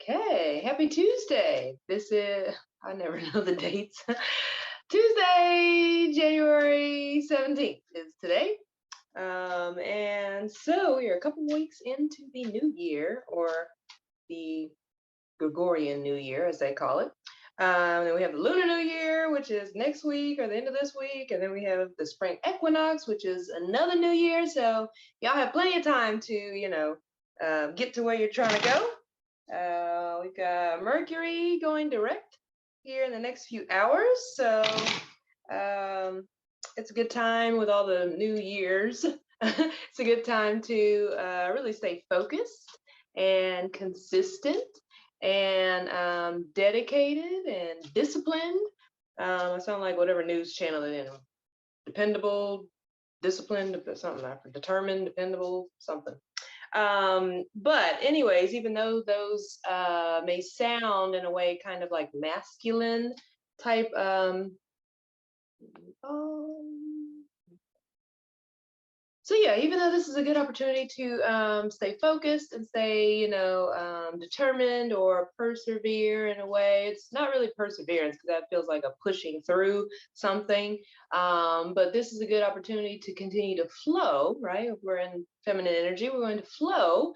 Okay, happy Tuesday. I never know the dates. Tuesday, January 17th is today. And so we are a couple weeks into the new year, or the Gregorian New Year, as they call it. Then we have the Lunar New Year, which is next week or the end of this week. And then we have the spring equinox, which is another new year. So y'all have plenty of time to, get to where you're trying to go. We've got Mercury going direct here in the next few hours. So it's a good time with all the new years. It's a good time to really stay focused and consistent and dedicated and disciplined. I sound like whatever news channel it is. Dependable, disciplined, something like determined, dependable, something. But anyways, even though those may sound in a way kind of like masculine type, so yeah, even though this is a good opportunity to stay focused and stay, determined or persevere in a way, it's not really perseverance because that feels like a pushing through something. But this is a good opportunity to continue to flow, right? If we're in feminine energy, we're going to flow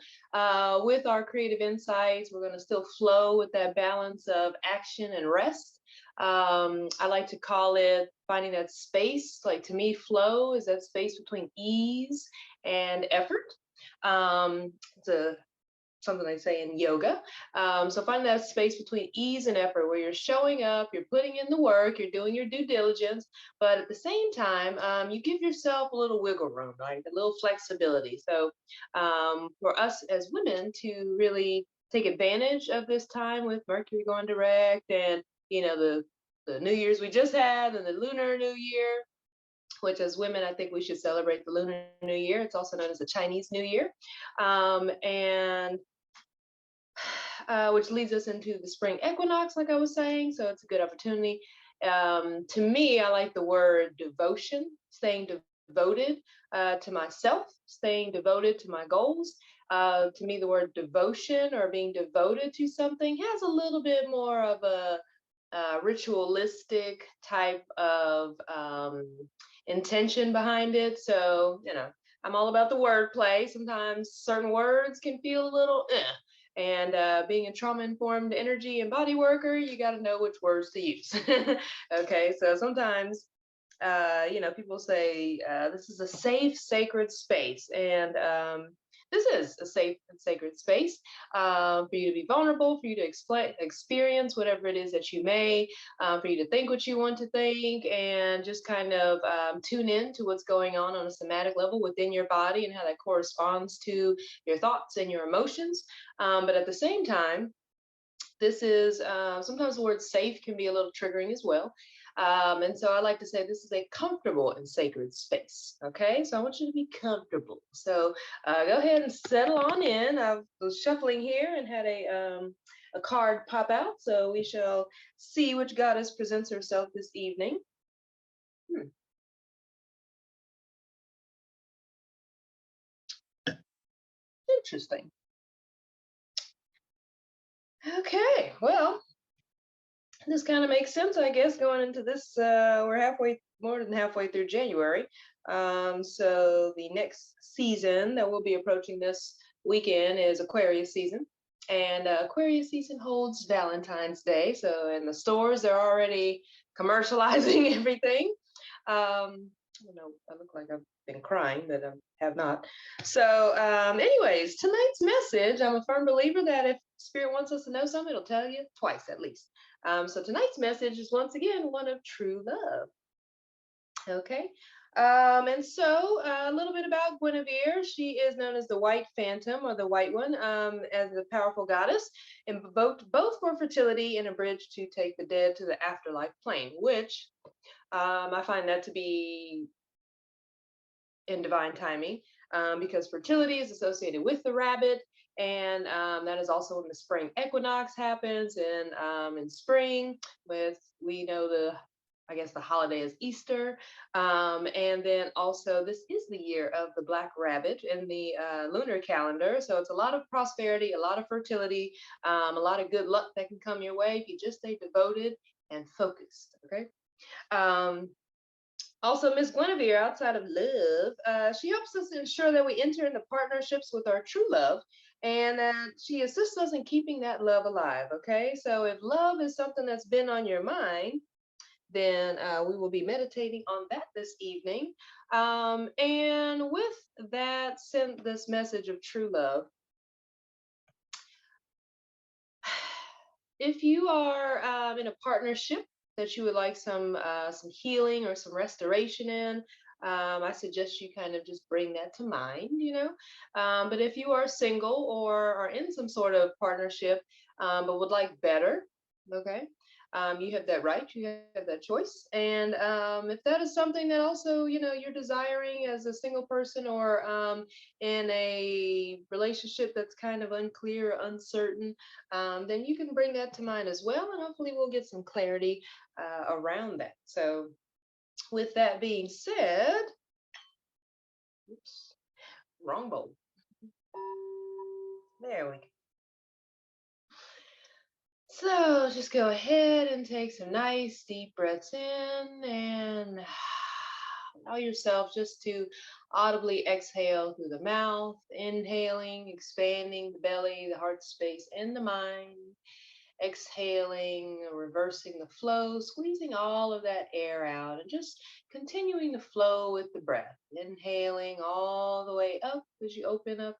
with our creative insights. We're going to still flow with that balance of action and rest. I like to call it finding that space. Like, to me, flow is that space between ease and effort. It's something they say in yoga. So find that space between ease and effort where you're showing up, you're putting in the work, you're doing your due diligence, but at the same time, you give yourself a little wiggle room, right? A little flexibility. So for us as women to really take advantage of this time with Mercury going direct and the New Year's we just had and the Lunar New Year, which as women, I think we should celebrate the Lunar New Year. It's also known as the Chinese New Year. Which leads us into the spring equinox, like I was saying. So it's a good opportunity. To me, I like the word devotion, staying devoted to myself, staying devoted to my goals. To me, the word devotion or being devoted to something has a little bit more of a ritualistic type of intention behind it. So, I'm all about the wordplay. Sometimes certain words can feel a little And being a trauma-informed energy and body worker, you got to know which words to use. Okay, so sometimes, people say this is a safe, sacred space. And this is a safe and sacred space for you to be vulnerable, for you to experience whatever it is that you may, for you to think what you want to think, and just kind of tune in to what's going on a somatic level within your body and how that corresponds to your thoughts and your emotions. But at the same time, this is sometimes the word safe can be a little triggering as well. And so I like to say this is a comfortable and sacred space. Okay, so I want you to be comfortable. So go ahead and settle on in. I was shuffling here and had a card pop out. So we shall see which goddess presents herself this evening. Interesting. Okay, well, this kind of makes sense, I guess, going into this. We're more than halfway through January. So the next season that we'll be approaching this weekend is Aquarius season. And Aquarius season holds Valentine's Day. So in the stores, they're already commercializing everything. I look like I've been crying, but I have not. So anyways, tonight's message, I'm a firm believer that if Spirit wants us to know something, it'll tell you twice at least. So tonight's message is once again one of true love. Okay. And so a little bit about Guinevere. She is known as the White Phantom or the White One, as a powerful goddess, invoked both for fertility and a bridge to take the dead to the afterlife plane, which I find that to be in divine timing, because fertility is associated with the rabbit. And that is also when the spring equinox happens in spring, we know the I guess the holiday is Easter. And then also, this is the year of the Black Rabbit in the lunar calendar. So it's a lot of prosperity, a lot of fertility, a lot of good luck that can come your way if you just stay devoted and focused. Okay. Um, Also, Miss Guinevere, outside of love, she helps us ensure that we enter into partnerships with our true love, and she assists us in keeping that love alive. Okay, so if love is something that's been on your mind, then we will be meditating on that this evening. And with that, send this message of true love. If you are in a partnership that you would like some healing or some restoration in, I suggest you kind of just bring that to mind, you know. But if you are single or are in some sort of partnership, but would like better, okay, you have that right, you have that choice. And if that is something that also, you know, you're desiring as a single person, or in a relationship that's kind of unclear, uncertain, then you can bring that to mind as well, and hopefully we'll get some clarity around that. So, with that being said, oops, wrong bowl. There we go. So just go ahead and take some nice deep breaths in, and allow yourself just to audibly exhale through the mouth, inhaling, expanding the belly, the heart space, and the mind. Exhaling, reversing the flow, squeezing all of that air out, and just continuing to flow with the breath. Inhaling all the way up as you open up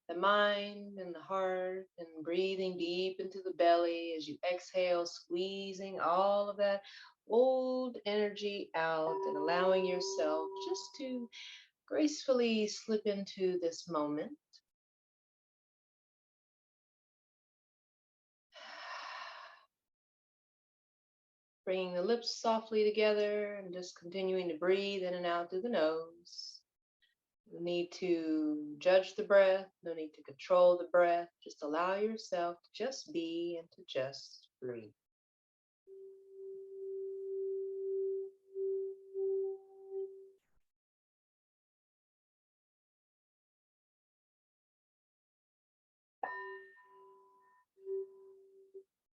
the mind and the heart, and breathing deep into the belly as you exhale, squeezing all of that old energy out, and allowing yourself just to gracefully slip into this moment. Bringing the lips softly together and just continuing to breathe in and out through the nose. No need to judge the breath, no need to control the breath. Just allow yourself to just be and to just breathe.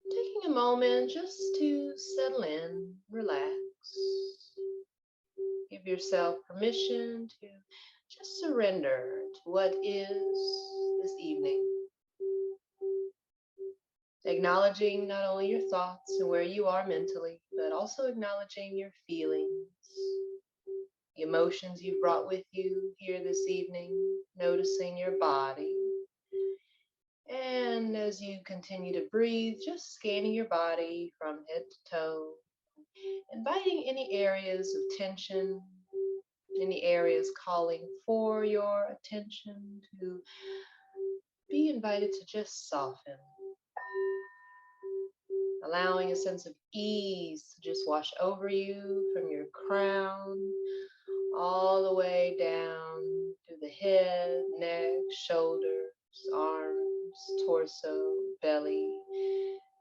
Taking a moment just to settle in, relax. Give yourself permission to just surrender to what is this evening. Acknowledging not only your thoughts and where you are mentally, but also acknowledging your feelings, the emotions you've brought with you here this evening, noticing your body. And as you continue to breathe, just scanning your body from head to toe, inviting any areas of tension, any areas calling for your attention to be invited to just soften, allowing a sense of ease to just wash over you from your crown all the way down to the head, neck, shoulders, arms, torso, belly,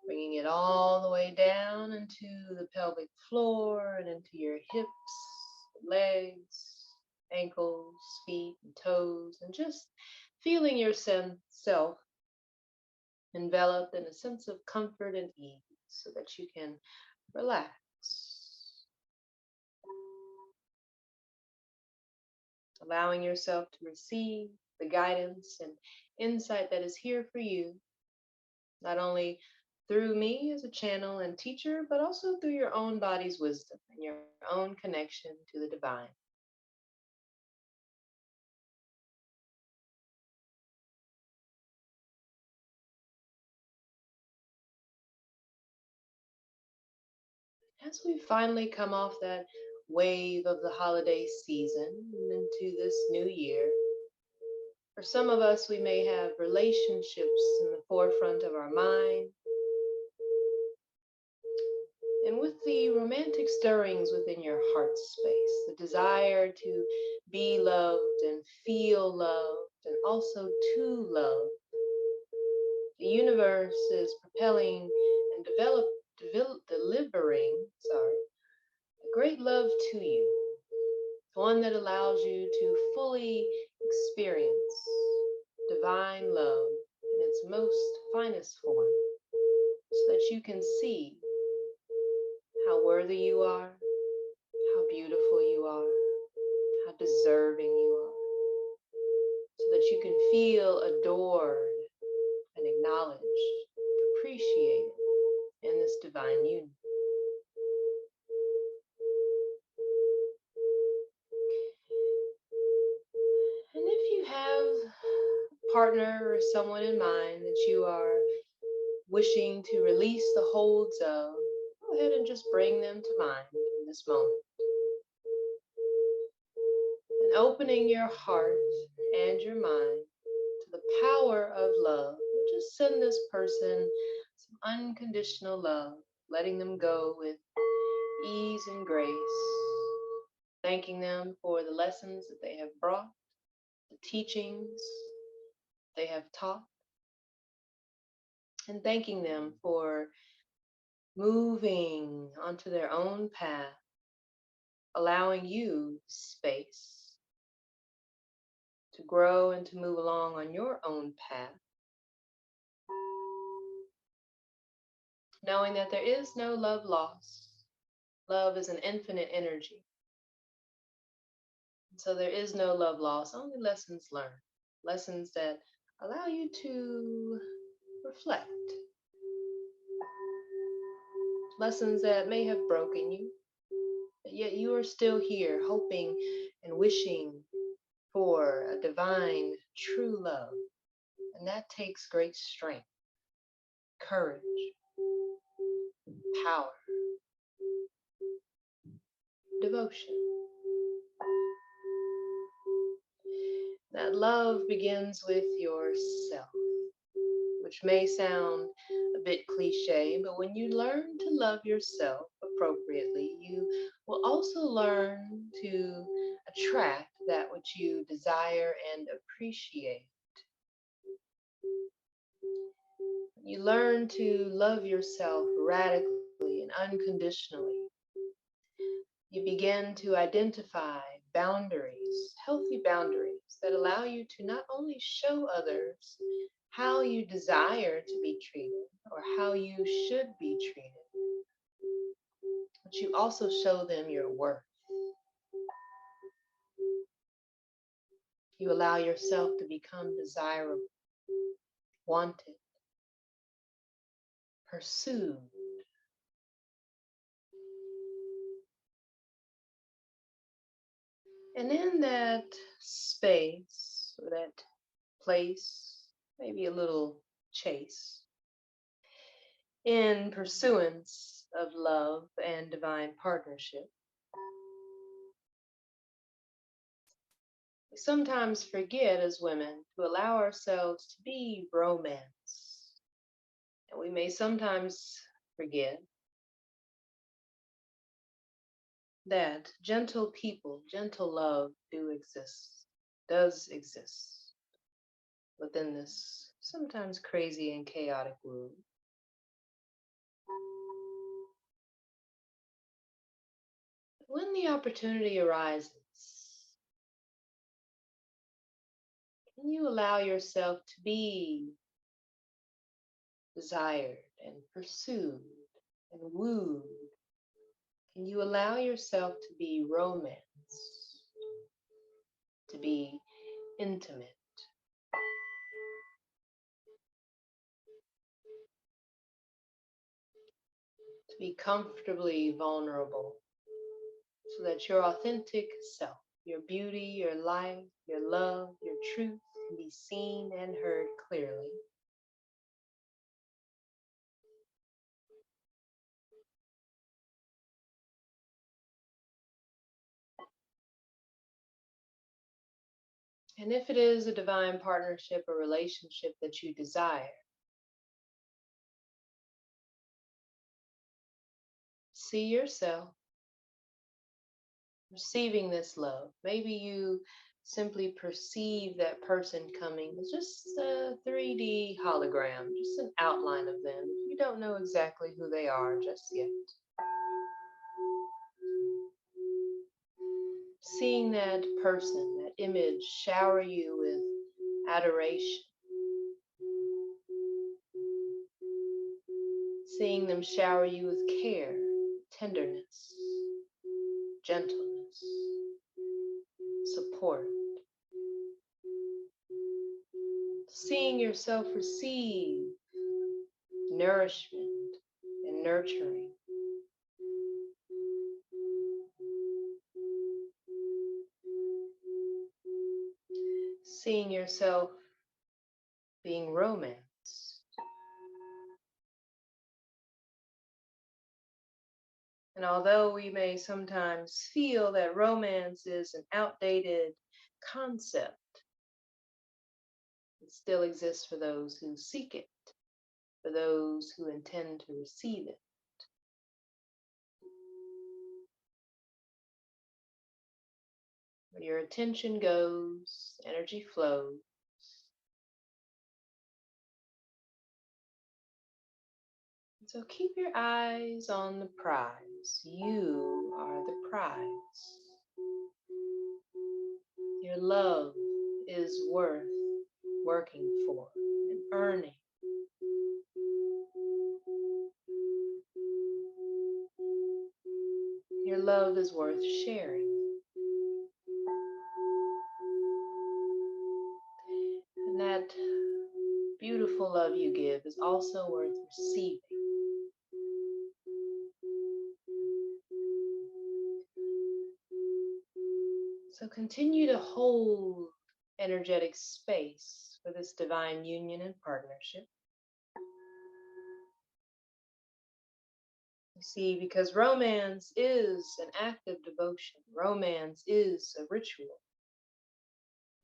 bringing it all the way down into the pelvic floor and into your hips, legs, ankles, feet, and toes, and just feeling yourself enveloped in a sense of comfort and ease so that you can relax. Allowing yourself to receive the guidance and insight that is here for you, not only through me as a channel and teacher, but also through your own body's wisdom and your own connection to the divine. As we finally come off that wave of the holiday season and into this new year, for some of us, we may have relationships in the forefront of our mind. And with the romantic stirrings within your heart space, the desire to be loved and feel loved and also to love, the universe is propelling and delivering great love to you, one that allows you to fully experience divine love in its most finest form, so that you can see how worthy you are, how beautiful you are, how deserving you are, so that you can feel adored and acknowledged, appreciated in this divine union. And if you have a partner or someone in mind that you are wishing to release the holds of, go ahead and just bring them to mind in this moment. And opening your heart and your mind to the power of love, just send this person some unconditional love, letting them go with ease and grace, thanking them for the lessons that they have brought, the teachings they have taught, and thanking them for moving onto their own path, allowing you space to grow and to move along on your own path, knowing that there is no love lost. Love is an infinite energy. So there is no love lost, only lessons learned, lessons that allow you to reflect, lessons that may have broken you, but yet you are still here hoping and wishing for a divine, true love. And that takes great strength, courage, power, devotion. That love begins with yourself, which may sound a bit cliche, but when you learn to love yourself appropriately, you will also learn to attract that which you desire and appreciate. You learn to love yourself radically and unconditionally. You begin to identify boundaries, healthy boundaries that allow you to not only show others how you desire to be treated or how you should be treated, but you also show them your worth. You allow yourself to become desirable, wanted, pursued. And in that space or that place, maybe a little chase, in pursuance of love and divine partnership, we sometimes forget as women to allow ourselves to be romance. And we may sometimes forget that gentle people, gentle love does exist within this sometimes crazy and chaotic world. When the opportunity arises, can you allow yourself to be desired and pursued and wooed? Can you allow yourself to be romance, to be intimate, to be comfortably vulnerable, so that your authentic self, your beauty, your light, your love, your truth can be seen and heard clearly? And if it is a divine partnership or relationship that you desire, see yourself receiving this love. Maybe you simply perceive that person coming as just a 3D hologram, just an outline of them. You don't know exactly who they are just yet. Seeing that person, that image shower you with adoration. Seeing them shower you with care, tenderness, gentleness, support. Seeing yourself receive nourishment and nurturing. Seeing yourself being romanced. And although we may sometimes feel that romance is an outdated concept, it still exists for those who seek it, for those who intend to receive it. Where your attention goes, energy flows. So keep your eyes on the prize. You are the prize. Your love is worth working for and earning. Your love is worth sharing. And that beautiful love you give is also worth receiving. So continue to hold energetic space for this divine union and partnership. You see, because romance is an act of devotion. Romance is a ritual.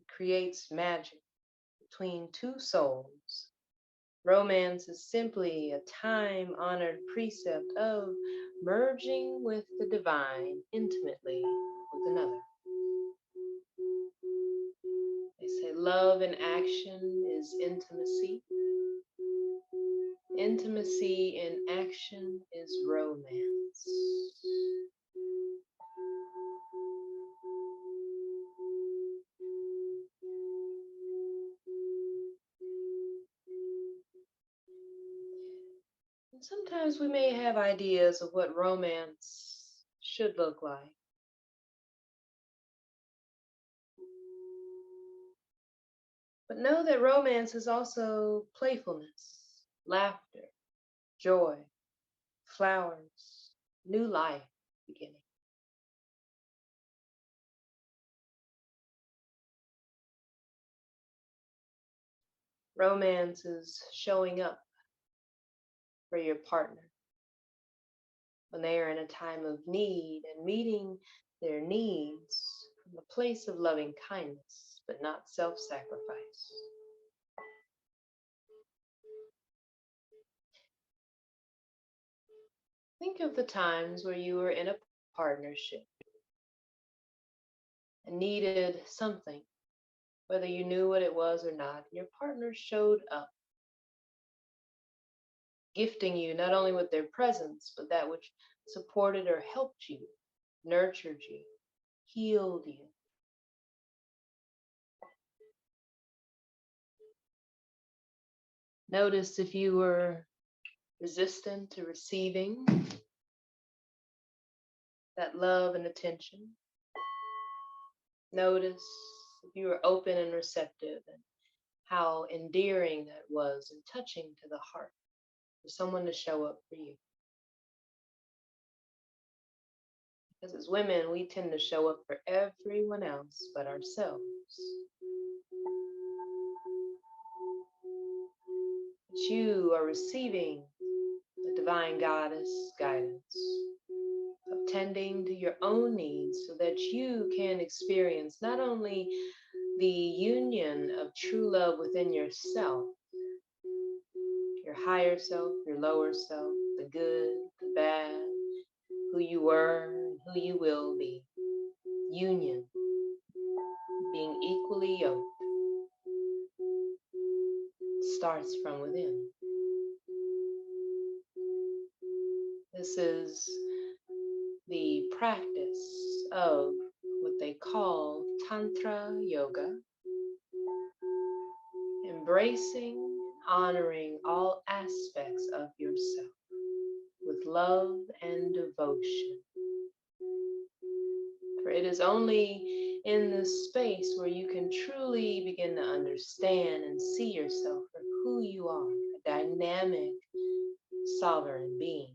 It creates magic between two souls. Romance is simply a time-honored precept of merging with the divine intimately with another. They say love in action is intimacy. Intimacy in action is romance. And sometimes we may have ideas of what romance should look like. But know that romance is also playfulness, laughter, joy, flowers, new life beginning. Romance is showing up for your partner when they are in a time of need and meeting their needs from a place of loving kindness, but not self-sacrifice. Think of the times where you were in a partnership and needed something, whether you knew what it was or not. Your partner showed up, gifting you not only with their presence, but that which supported or helped you, nurtured you, healed you. Notice if you were resistant to receiving that love and attention. Notice if you were open and receptive and how endearing that was and touching to the heart for someone to show up for you. Because as women, we tend to show up for everyone else but ourselves. But you are receiving the divine goddess guidance of tending to your own needs so that you can experience not only the union of true love within yourself, your higher self, your lower self, the good, the bad, who you were, and who you will be. Union, being equally yoked, starts from within. This is the practice of what they call Tantra Yoga, embracing, honoring all aspects of yourself with love and devotion. For it is only in this space where you can truly begin to understand and see yourself for who you are, a dynamic, sovereign being.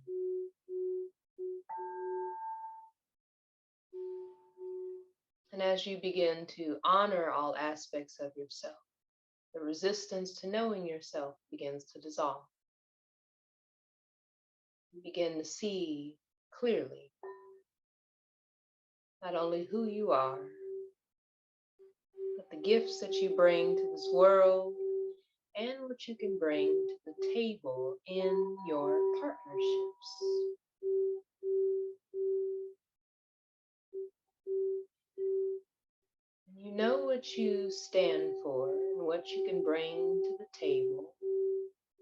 And as you begin to honor all aspects of yourself, the resistance to knowing yourself begins to dissolve. You begin to see clearly not only who you are, but the gifts that you bring to this world and what you can bring to the table in your partnerships. You know what you stand for and what you can bring to the table.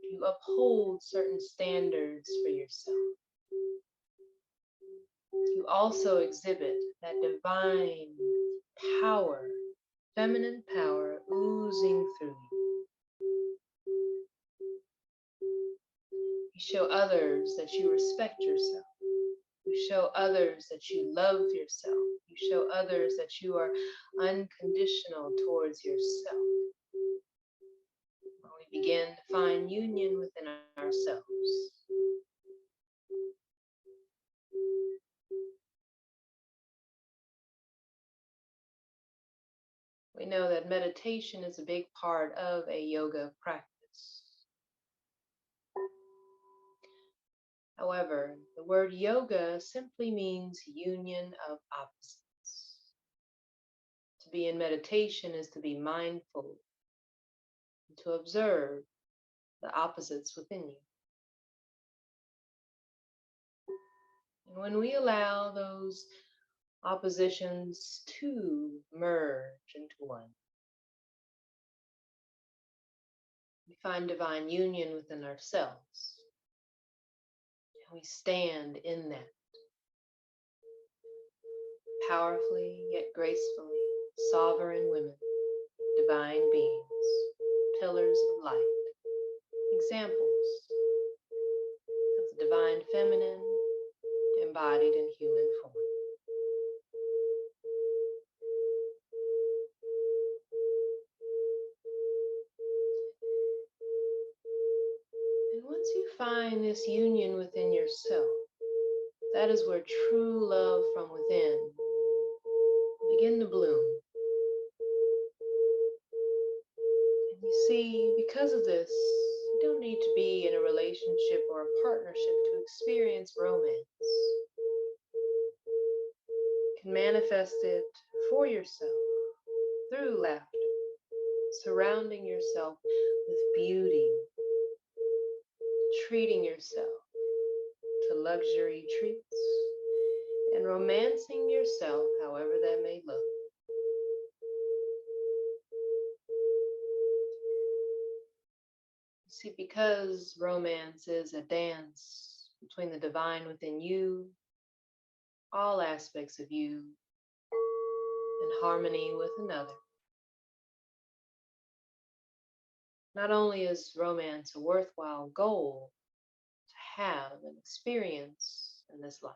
You uphold certain standards for yourself. You also exhibit that divine power, feminine power oozing through you. You show others that you respect yourself. You show others that you love yourself. You show others that you are unconditional towards yourself. When we begin to find union within ourselves, we know that meditation is a big part of a yoga practice. However, the word yoga simply means union of opposites. To be in meditation is to be mindful and to observe the opposites within you. And when we allow those oppositions to merge into one, we find divine union within ourselves. And we stand in that powerfully yet gracefully, sovereign women, divine beings, pillars of light, examples of the divine feminine embodied in human form. And once you find this union within yourself, that is where true love from within will begin to bloom. And you see, because of this, you don't need to be in a relationship or a partnership to experience romance. You can manifest it for yourself through laughter, surrounding yourself with beauty, treating yourself to luxury treats, and romancing yourself however that may look. See, because romance is a dance between the divine within you, all aspects of you, in harmony with another. Not only is romance a worthwhile goal to have and experience in this life,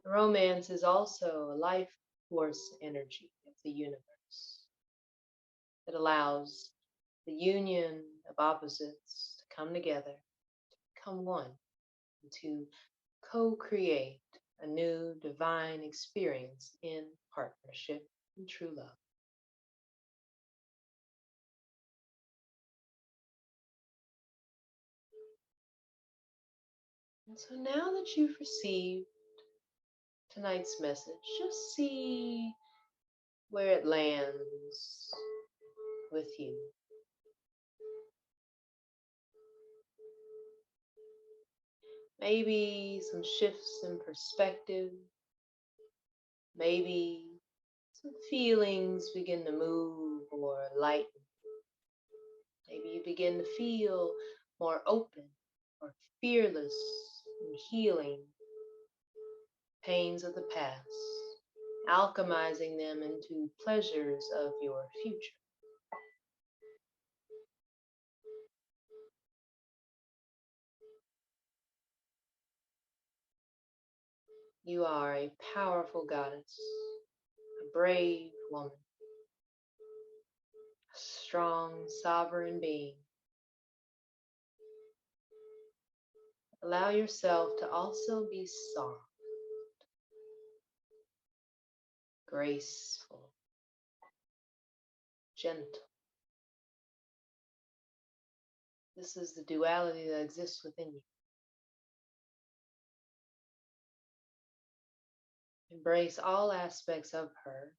romance is also a life force energy of the universe that allows the union of opposites to come together, to become one, and to co-create a new divine experience in partnership and true love. And so now that you've received tonight's message, just see where it lands with you. Maybe some shifts in perspective. Maybe some feelings begin to move or lighten. Maybe you begin to feel more open or fearless and healing. pains of the past, alchemizing them into pleasures of your future. You are a powerful goddess, a brave woman, a strong, sovereign being. Allow yourself to also be soft, graceful, gentle. This is the duality that exists within you. Embrace all aspects of her,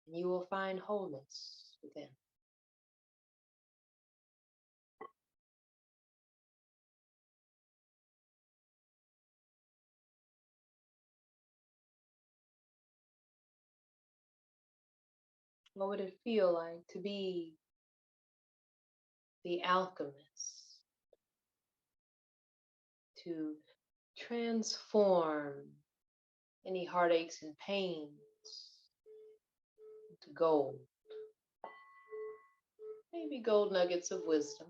and you will find wholeness within. What would it feel like to be the alchemist, to transform any heartaches and pains into gold? Maybe gold nuggets of wisdom.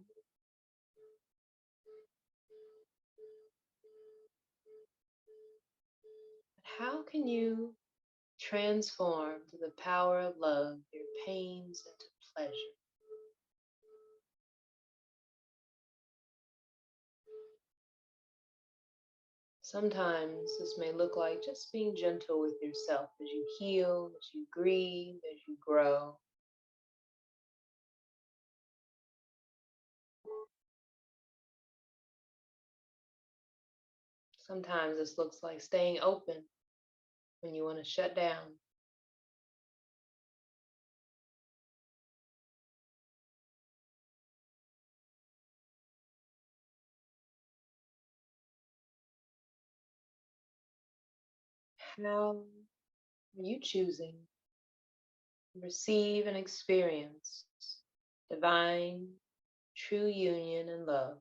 But how can you transform through the power of love your pains into pleasure? Sometimes this may look like just being gentle with yourself as you heal, as you grieve, as you grow. Sometimes this looks like staying open when you want to shut down. How are you choosing to receive and experience divine, true union and love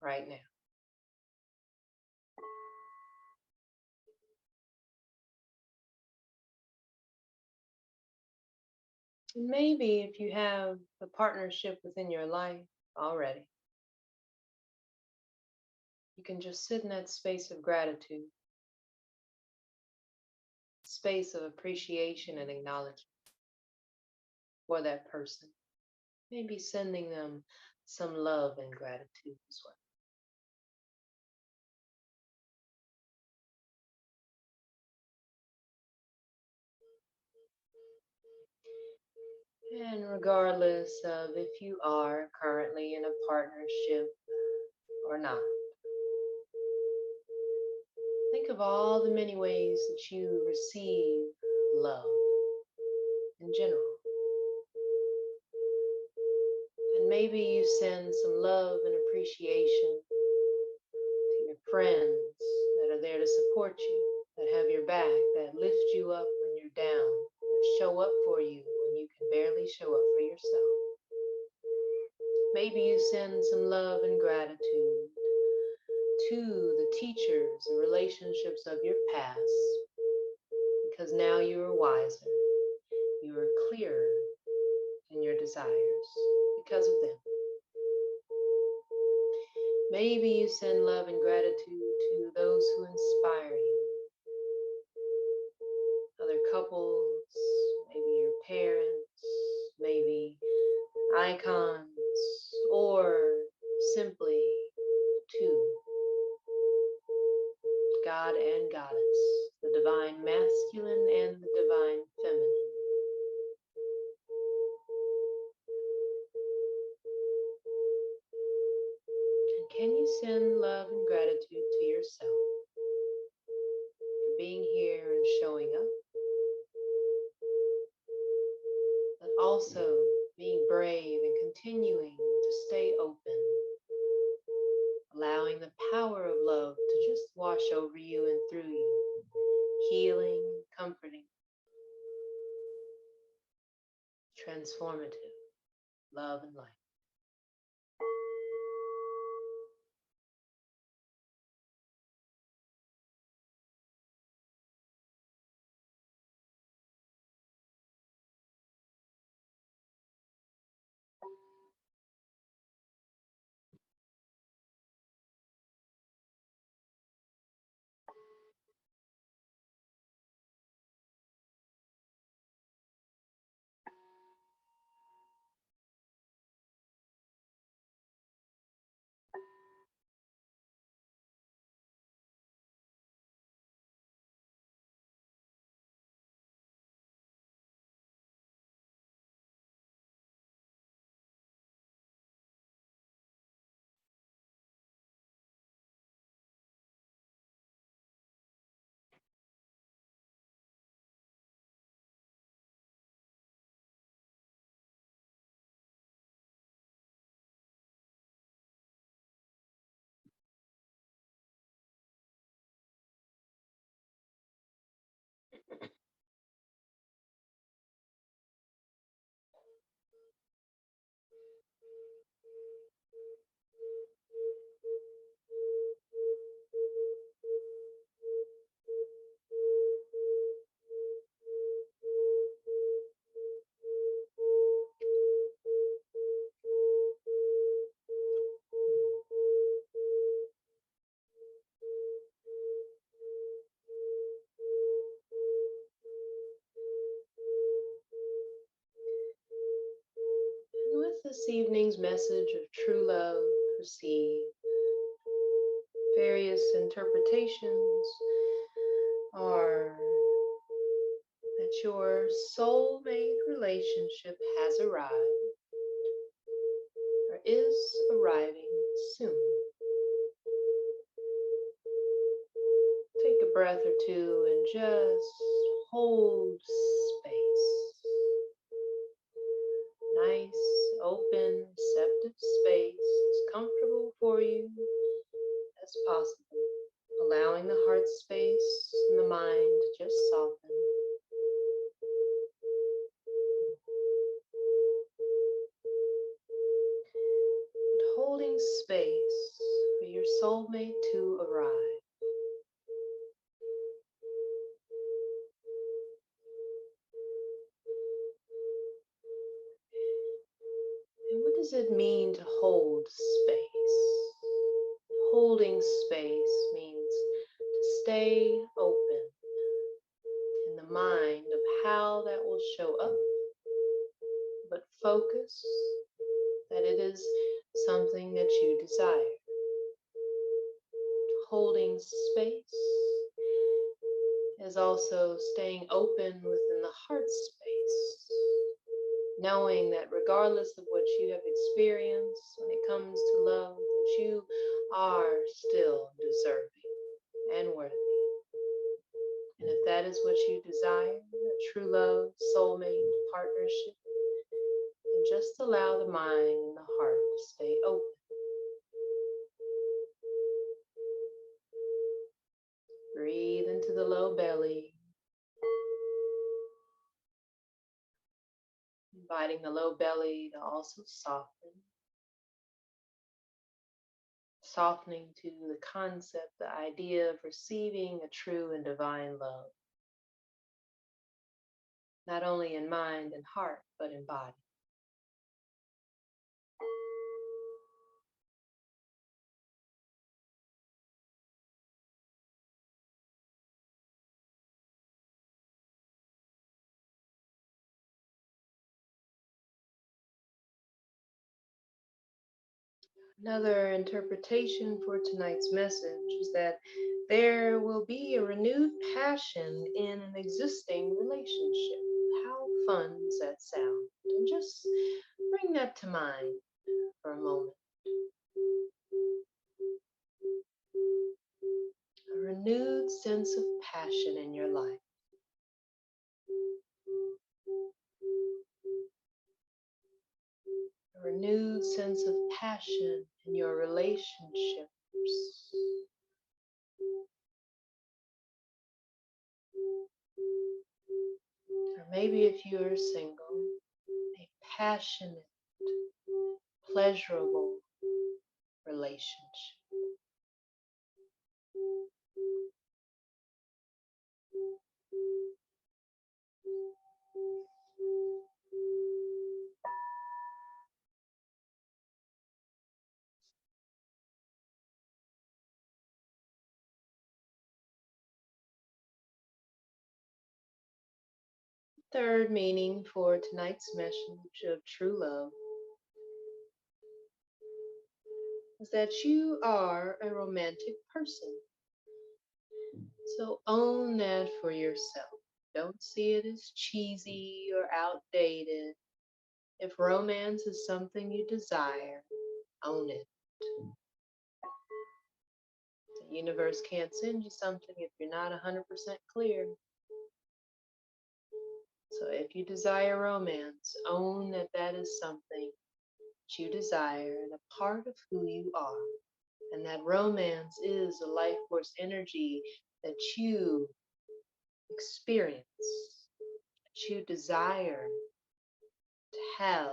right now? And maybe if you have a partnership within your life already, you can just sit in that space of gratitude, space of appreciation and acknowledgement for that person. Maybe sending them some love and gratitude as well. And regardless of if you are currently in a partnership or not, think of all the many ways that you receive love in general. And maybe you send some love and appreciation to your friends that are there to support you, that have your back, that lift you up when you're down, that show up for you when you can barely show up for yourself. Maybe you send some love and gratitude to the teachers and relationships of your past, because now you are wiser, you are clearer in your desires because of them. Maybe you send love and gratitude to those who inspire you, other couples, maybe your parents, maybe icons, or simply two, God and Goddess, the divine masculine and the divine feminine. And can you send love and gratitude to yourself for being here and showing up, but also being brave and continuing to stay open, allowing the power of love to just wash over you and through you, healing, comforting, transformative love and light. this evening's message of true love received. Various interpretations are that your soulmate relationship has arrived or is arriving soon. Take a breath or two and just hold space. Nice, open, receptive space, as comfortable for you as possible. Allowing the heart space and the mind to just soften. But holding space for your soulmate to arrive. And what does it mean to hold space? Holding space means to stay open in the mind of how that will show up, but focus that it is something that you desire. Holding space is also staying open within the heart space, knowing that regardless of what you have experienced when it comes to love, that you are still deserving and worthy. And if that is what you desire, a true love, soulmate, partnership, then just allow the mind and the heart to stay open. Breathe into the low belly, inviting the low belly to also soften. Softening to the concept, the idea of receiving a true and divine love. Not only in mind and heart, but in body. Another interpretation for tonight's message is that there will be a renewed passion in an existing relationship. How fun does that sound? And just bring that to mind for a moment. A renewed sense of passion in your life. A renewed sense of passion in your relationships. Or maybe if you are single, a passionate, pleasurable relationship. Third meaning for tonight's message of true love is that you are a romantic person. So own that for yourself. Don't see it as cheesy or outdated. If romance is something you desire, own it. The universe can't send you something if you're not 100% clear. So if you desire romance, own that that is something that you desire and a part of who you are. And that romance is a life force energy that you experience, that you desire to have.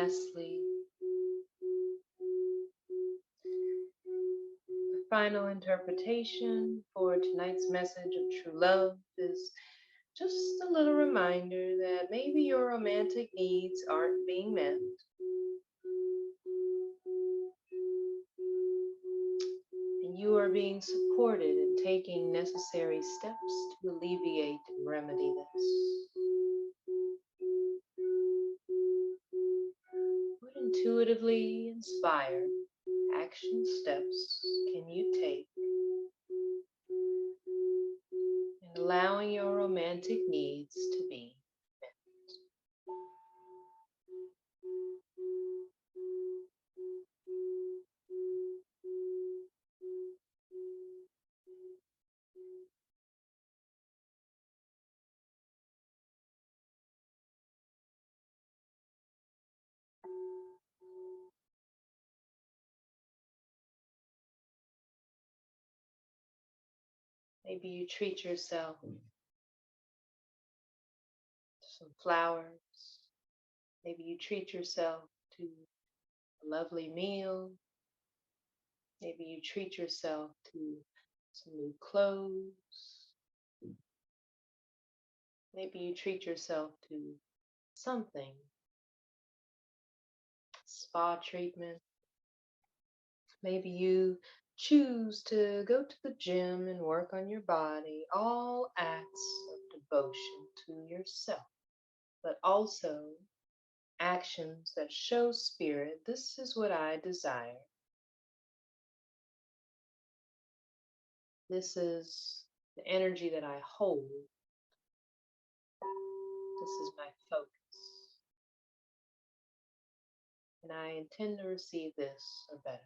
lastly, the final interpretation for tonight's message of true love is just a little reminder that maybe your romantic needs aren't being met. And you are being supported in taking necessary steps to alleviate and remedy this. What intuitively inspired action steps can you take in allowing your romantic needs to be met? Maybe you treat yourself to some flowers. Maybe you treat yourself to a lovely meal. Maybe you treat yourself to some new clothes. Maybe you treat yourself to something, spa treatment. Maybe you choose to go to the gym and work on your body, all acts of devotion to yourself, but also actions that show spirit, this is what I desire. This is the energy that I hold. This is my focus. And I intend to receive this or better.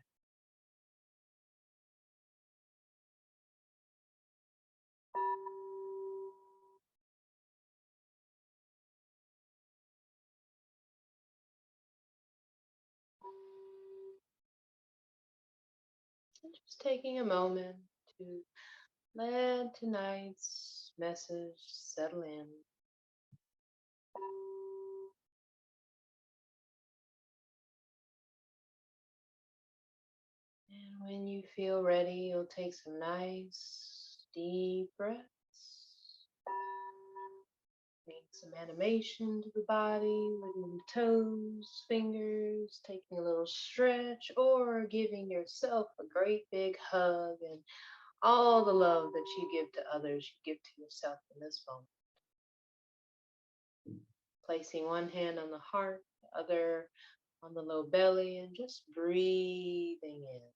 And just taking a moment to let tonight's message settle in. And when you feel ready, you'll take some nice deep breaths. Bring some animation to the body, wiggling the toes, fingers, taking a little stretch, or giving yourself a great big hug and all the love that you give to others, you give to yourself in this moment. Placing one hand on the heart, the other on the low belly, and just breathing in.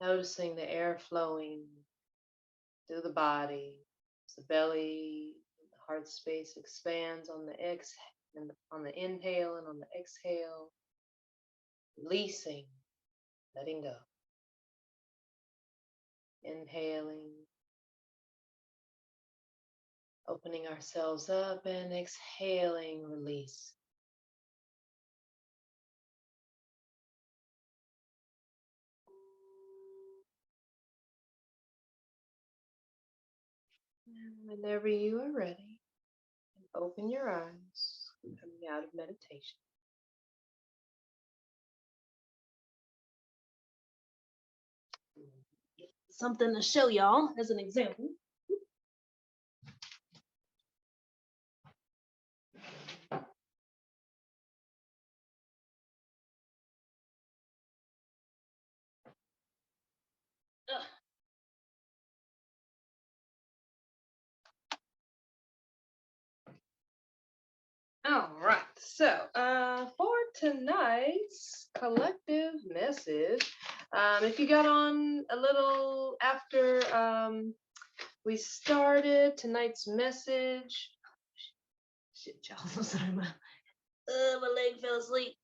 Noticing the air flowing through the body as the belly, the heart space expands on the on the inhale and on the exhale, releasing, letting go. Inhaling, opening ourselves up, and exhaling, release. And whenever you are ready, open your eyes, coming out of meditation. Something to show y'all as an example. All right, so for tonight's collective message, if you got on a little after we started tonight's message, shit, y'all, I'm sorry, my leg fell asleep.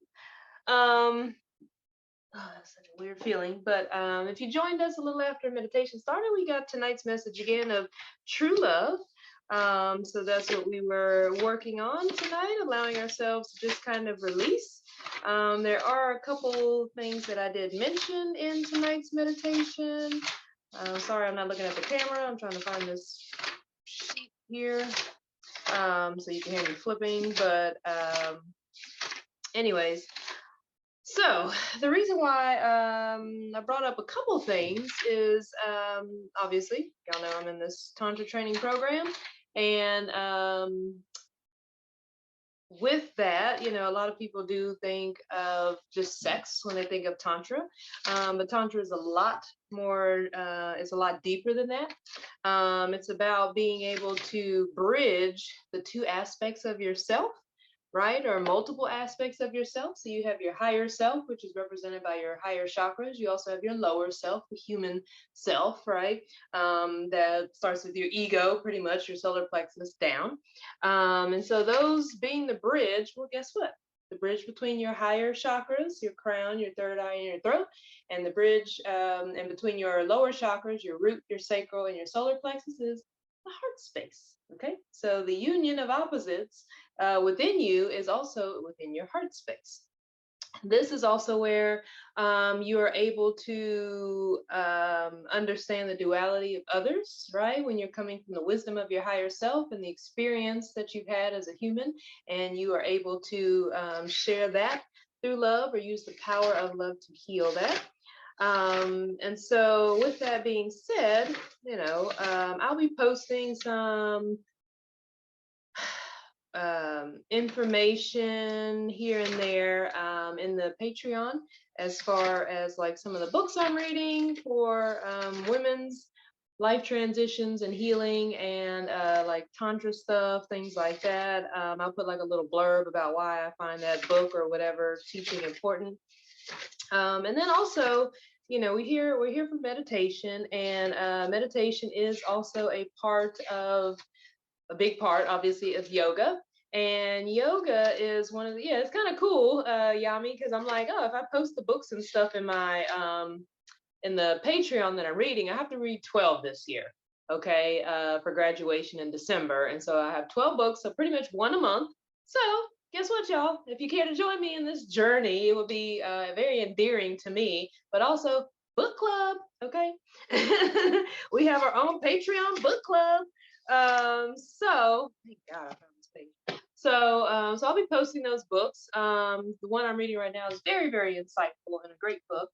That's such a weird feeling, but if you joined us a little after meditation started, we got tonight's message again of true love. So that's what we were working on tonight, allowing ourselves to just kind of release. There are a couple things that I did mention in tonight's meditation. Sorry, I'm not looking at the camera. I'm trying to find this sheet here. So you can hear me flipping, but anyways, so the reason why I brought up a couple things is obviously, y'all know I'm in this Tantra training program, and with that, you know, a lot of people do think of just sex when they think of Tantra, but Tantra is a lot more, it's a lot deeper than that. It's about being able to bridge the two aspects of yourself, right? Or multiple aspects of yourself. So you have your higher self, which is represented by your higher chakras. You also have your lower self, the human self, right? That starts with your ego, pretty much your solar plexus down. And so those being the bridge, well, guess what? The bridge between your higher chakras, your crown, your third eye, and your throat, and the bridge and between your lower chakras, your root, your sacral, and your solar plexus is the heart space. Okay, so the union of opposites within you is also within your heart space. This is also where you are able to understand the duality of others, right? When you're coming from the wisdom of your higher self and the experience that you've had as a human, and you are able to share that through love or use the power of love to heal that. And so with that being said, you know, I'll be posting some information here and there in the Patreon, as far as like some of the books I'm reading for women's life transitions and healing, and like Tantra stuff, things like that. I'll put like a little blurb about why I find that book or whatever teaching important. And then also, you know, we're here for meditation, and meditation is also a big part, obviously, of yoga. And yoga is one of the, yeah, it's kind of cool, Yami, because I'm like, oh, if I post the books and stuff in my in the Patreon that I'm reading, I have to read 12 this year, okay, for graduation in December. And so I have 12 books, so pretty much one a month. So guess what, y'all? If you care to join me in this journey, it would be very endearing to me, but also book club, okay? We have our own Patreon book club. So thank God I found this page. So I'll be posting those books. The one I'm reading right now is very, very insightful and a great book.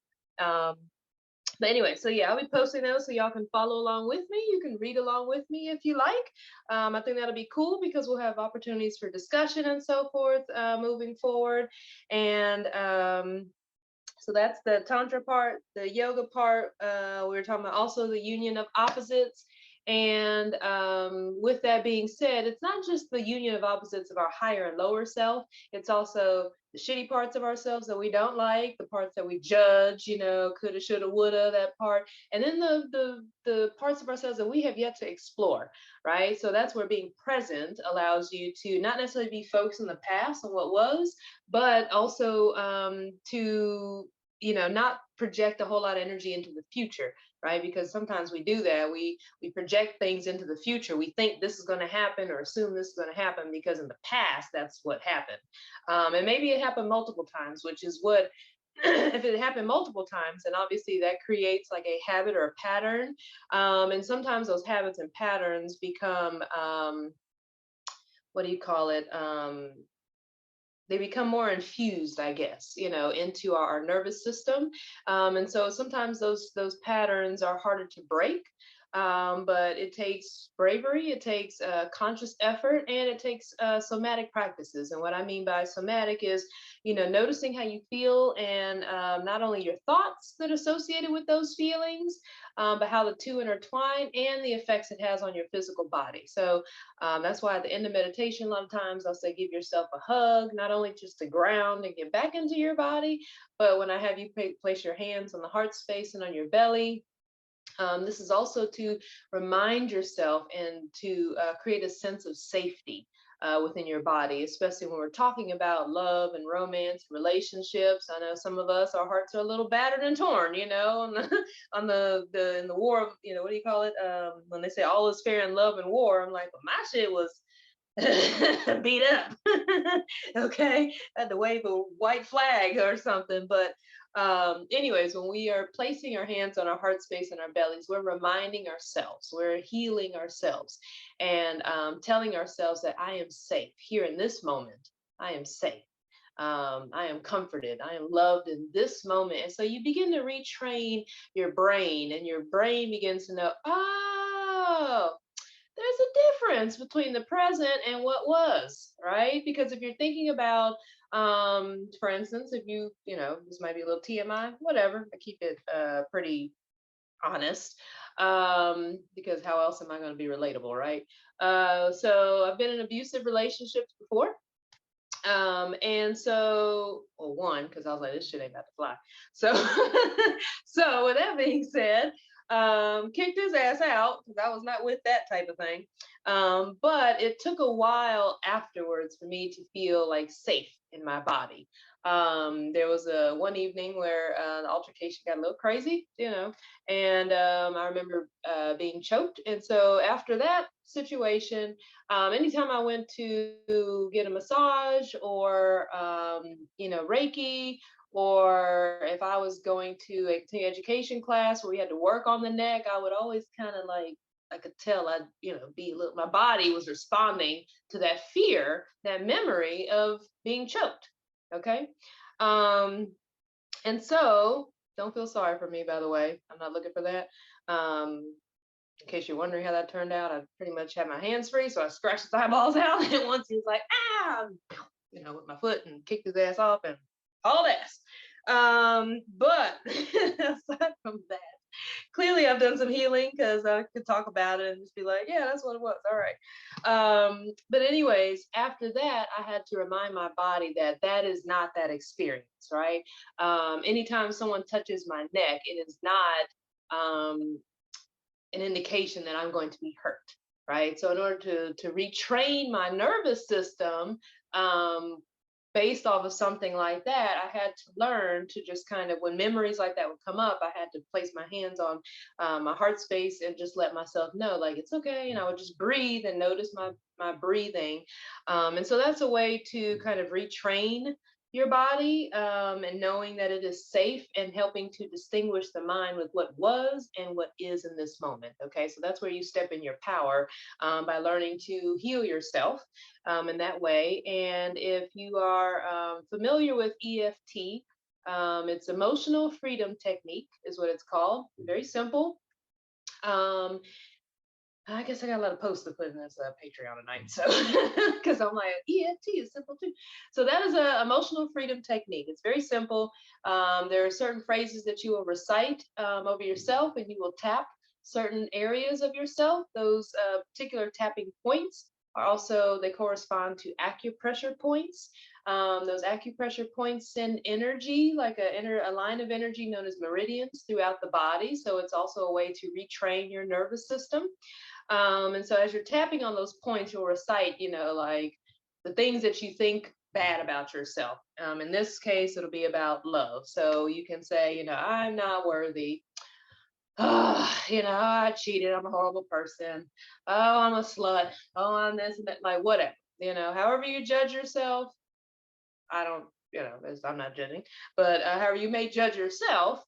But anyway, so yeah, I'll be posting those so y'all can follow along with me. You can read along with me if you like. I think that'll be cool because we'll have opportunities for discussion and so forth moving forward. And so that's the Tantra part, the yoga part. We were talking about also the union of opposites. And with that being said, it's not just the union of opposites of our higher and lower self. It's also the shitty parts of ourselves that we don't like, the parts that we judge, you know, coulda, shoulda, woulda, that part, and then the parts of ourselves that we have yet to explore, right? So that's where being present allows you to not necessarily be focused on the past and what was, but also to, you know, not project a whole lot of energy into the future, right? Because sometimes we do that. We project things into the future. We think this is going to happen or assume this is going to happen because in the past that's what happened, and maybe it happened multiple times, which is what. If it happened multiple times, then obviously that creates like a habit or a pattern, and sometimes those habits and patterns become what do you call it? They become more infused, I guess, you know, into our nervous system. And so sometimes those patterns are harder to break. But it takes bravery, it takes conscious effort, and it takes somatic practices. And what I mean by somatic is, you know, noticing how you feel, and not only your thoughts that are associated with those feelings, but how the two intertwine and the effects it has on your physical body. So that's why at the end of meditation, a lot of times I'll say, give yourself a hug, not only just to ground and get back into your body, but when I have you place your hands on the heart space and on your belly, this is also to remind yourself and to create a sense of safety within your body, especially when we're talking about love and romance, relationships. I know some of us, our hearts are a little battered and torn, you know, on the in the war of, you know, what do you call it? When they say all is fair in love and war, I'm like, well, my shit was beat up. Okay, I had to wave a white flag or something, but Anyways, when we are placing our hands on our heart space and our bellies, we're reminding ourselves, we're healing ourselves, and telling ourselves that I am safe here in this moment. I am safe. I am comforted. I am loved in this moment. And so you begin to retrain your brain, and your brain begins to know, oh, there's a difference between the present and what was, right? Because if you're thinking about, for instance, if you know, this might be a little TMI, whatever, I keep it pretty honest, because how else am I going to be relatable, right? So I've been in abusive relationships before. And so, well, one, because I was like, this shit ain't about to fly. So, so with that being said, kicked his ass out because I was not with that type of thing. But it took a while afterwards for me to feel like safe in my body. There was a one evening where the altercation got a little crazy, you know, and I remember being choked. And so after that situation, anytime I went to get a massage or, you know, Reiki, or if I was going to a continuing education class where we had to work on the neck, I would always kind of like, I could tell I'd, you know, be a little, my body was responding to that fear, that memory of being choked. Okay. Um, and so don't feel sorry for me, by the way. I'm not looking for that. In case you're wondering how that turned out, I pretty much had my hands free, so I scratched his eyeballs out. And once he was like, ah, you know, with my foot and kicked his ass off and hauled ass. But aside from that, clearly I've done some healing because I could talk about it and just be like, yeah, that's what it was. All right. But anyways, after that, I had to remind my body that that is not that experience, right? Anytime someone touches my neck, it is not an indication that I'm going to be hurt, right? So in order to retrain my nervous system, based off of something like that, I had to learn to just kind of, when memories like that would come up, I had to place my hands on my heart space and just let myself know, like, it's okay. And I would just breathe and notice my breathing. And so that's a way to kind of retrain your body, and knowing that it is safe, and helping to distinguish the mind with what was and what is in this moment. Okay, so that's where you step in your power, by learning to heal yourself in that way. And if you are familiar with EFT, it's emotional freedom technique, is what it's called. Very simple. Um, I guess I got a lot of posts to put in this Patreon tonight. So, because I'm like, EFT is simple too. So that is a emotional freedom technique. It's very simple. There are certain phrases that you will recite over yourself, and you will tap certain areas of yourself. Those particular tapping points are also, they correspond to acupressure points. Those acupressure points send energy, like a line of energy known as meridians, throughout the body. So it's also a way to retrain your nervous system. And so as you're tapping on those points, you'll recite, you know, like the things that you think bad about yourself. In this case, it'll be about love. So you can say, you know, I'm not worthy. You know, I cheated. I'm a horrible person. Oh, I'm a slut. Oh, I'm this and that, like whatever. You know, however you judge yourself, I don't, you know, I'm not judging, but however you may judge yourself,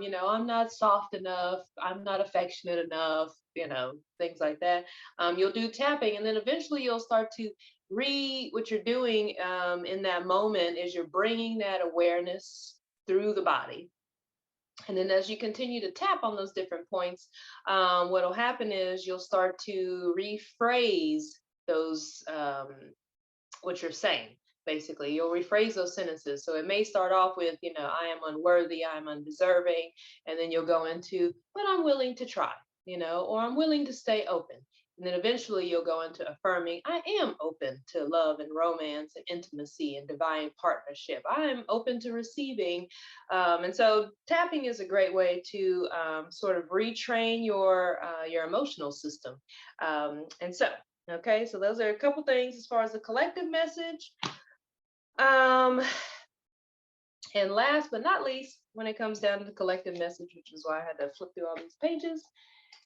you know, I'm not soft enough, I'm not affectionate enough, you know, things like that. You'll do tapping, and then eventually you'll start to what you're doing in that moment is you're bringing that awareness through the body. And then as you continue to tap on those different points, what'll happen is you'll start to rephrase those, what you're saying. Basically, you'll rephrase those sentences. So it may start off with, you know, I am unworthy, I'm undeserving, and then you'll go into, but I'm willing to try, you know, or I'm willing to stay open. And then eventually you'll go into affirming, I am open to love and romance and intimacy and divine partnership. I am open to receiving. And so tapping is a great way to sort of retrain your emotional system. And so, okay, so those are a couple things as far as the collective message. And last but not least, when it comes down to the collective message, which is why I had to flip through all these pages,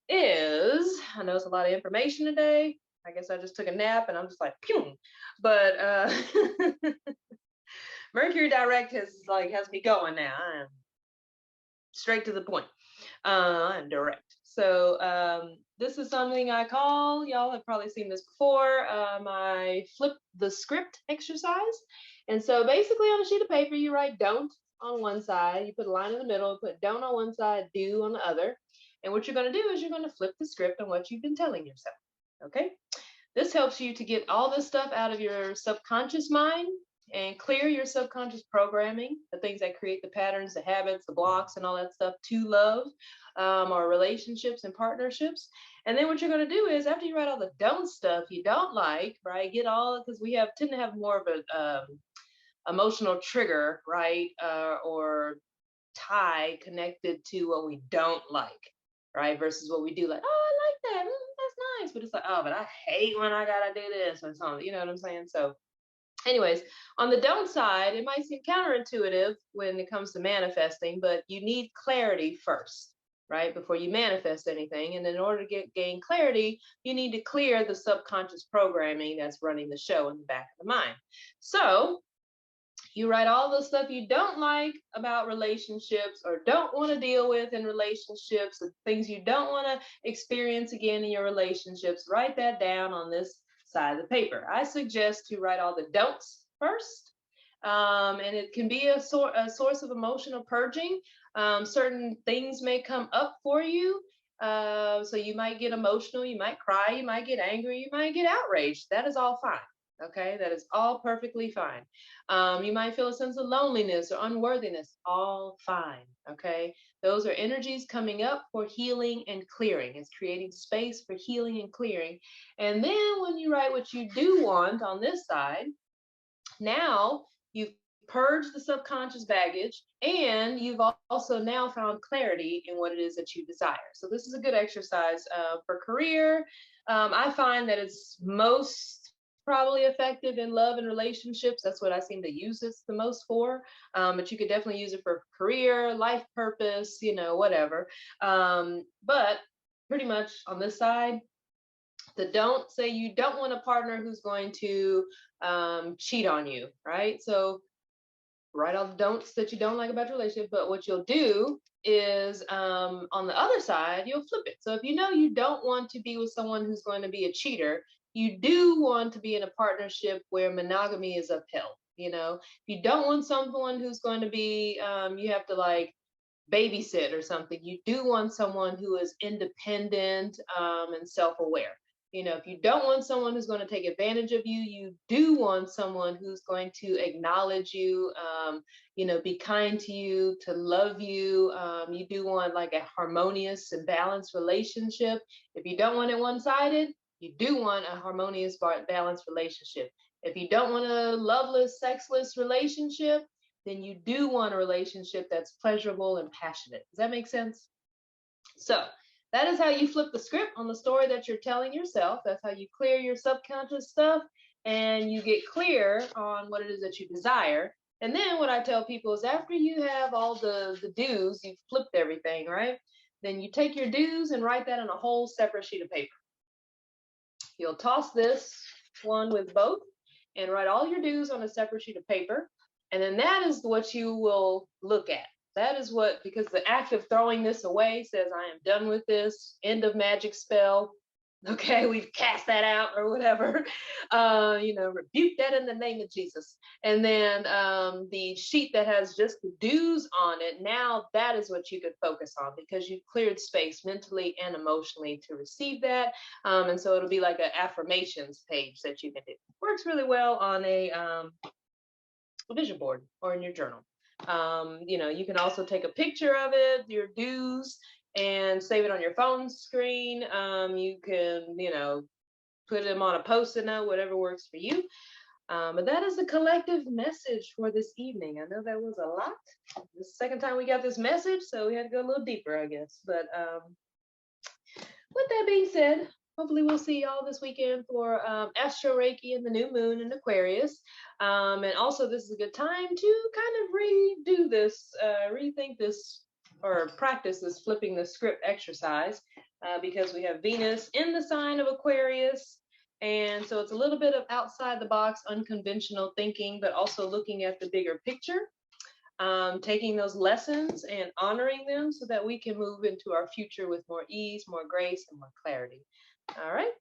is, I know it's a lot of information today. I guess I just took a nap and I'm just like, pew. But Mercury direct has me going now. I'm straight to the point. I'm direct. So this is something I call, y'all have probably seen this before, my flip the script exercise. And so basically on a sheet of paper, you write don't on one side, you put a line in the middle, put don't on one side, do on the other. And what you're going to do is you're going to flip the script on what you've been telling yourself. Okay. This helps you to get all this stuff out of your subconscious mind and clear your subconscious programming, the things that create the patterns, the habits, the blocks, and all that stuff to love, or relationships and partnerships. And then what you're going to do is after you write all the don't stuff you don't like, right? Get all, because we tend to have more of a emotional trigger, right? Or tie connected to what we don't like, right? Versus what we do, like, oh, I like that. That's nice. But it's like, oh, but I hate when I gotta do this or something. You know what I'm saying? So anyways, on the don't side, it might seem counterintuitive when it comes to manifesting, but you need clarity first, right? Before you manifest anything. And in order to gain clarity, you need to clear the subconscious programming that's running the show in the back of the mind. So you write all the stuff you don't like about relationships or don't want to deal with in relationships, the things you don't want to experience again in your relationships. Write that down on this side of the paper. I suggest to write all the don'ts first. And it can be a source of emotional purging. Certain things may come up for you. So you might get emotional, you might cry, you might get angry, you might get outraged. That is all fine. Okay, that is all perfectly fine. You might feel a sense of loneliness or unworthiness, all fine. Okay, those are energies coming up for healing and clearing. It's creating space for healing and clearing. And then when you write what you do want on this side, now you've purged the subconscious baggage and you've also now found clarity in what it is that you desire. So this is a good exercise for career. I find that it's most probably effective in love and relationships. That's what I seem to use this the most for. But you could definitely use it for career, life purpose, you know, whatever. But pretty much on this side, the don't, say you don't want a partner who's going to cheat on you, right? So write all the don'ts that you don't like about your relationship. But what you'll do is on the other side, you'll flip it. So if you know you don't want to be with someone who's going to be a cheater, you do want to be in a partnership where monogamy is upheld. You know, if you don't want someone who's going to be, you have to like babysit or something, you do want someone who is independent and self-aware. You know, if you don't want someone who's going to take advantage of you, you do want someone who's going to acknowledge you, you know, be kind to you, to love you. You do want like a harmonious and balanced relationship. If you don't want it one-sided, you do want a harmonious, balanced relationship. If you don't want a loveless, sexless relationship, then you do want a relationship that's pleasurable and passionate. Does that make sense? So that is how you flip the script on the story that you're telling yourself. That's how you clear your subconscious stuff and you get clear on what it is that you desire. And then what I tell people is after you have all the do's, you've flipped everything, right? Then you take your do's and write that on a whole separate sheet of paper. You'll toss this one with both and write all your do's on a separate sheet of paper. And then that is what you will look at. That is what, because the act of throwing this away says, I am done with this, end of magic spell. Okay, we've cast that out or whatever. You know, rebuke that in the name of Jesus. And then the sheet that has just the do's on it, now that is what you could focus on because you've cleared space mentally and emotionally to receive that. And so it'll be like an affirmations page that you can do. Works really well on a vision board or in your journal. You know, you can also take a picture of it, your do's, and save it on your phone screen. You can, you know, put them on a post-it note, whatever works for you. But that is the collective message for this evening. I know that was a lot. This is the second time we got this message, so we had to go a little deeper, I guess. But with that being said, hopefully we'll see y'all this weekend for Astro Reiki and the new moon in Aquarius. And also this is a good time to kind of redo this, rethink this, or practice this flipping the script exercise because we have Venus in the sign of Aquarius And so it's a little bit of outside the box, unconventional thinking, but also looking at the bigger picture, taking those lessons and honoring them so that we can move into our future with more ease, more grace, and more clarity. All right.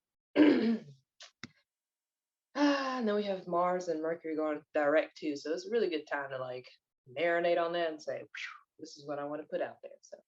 And then we have Mars and Mercury going direct too. So it's a really good time to like marinate on that and say, this is what I want to put out there. So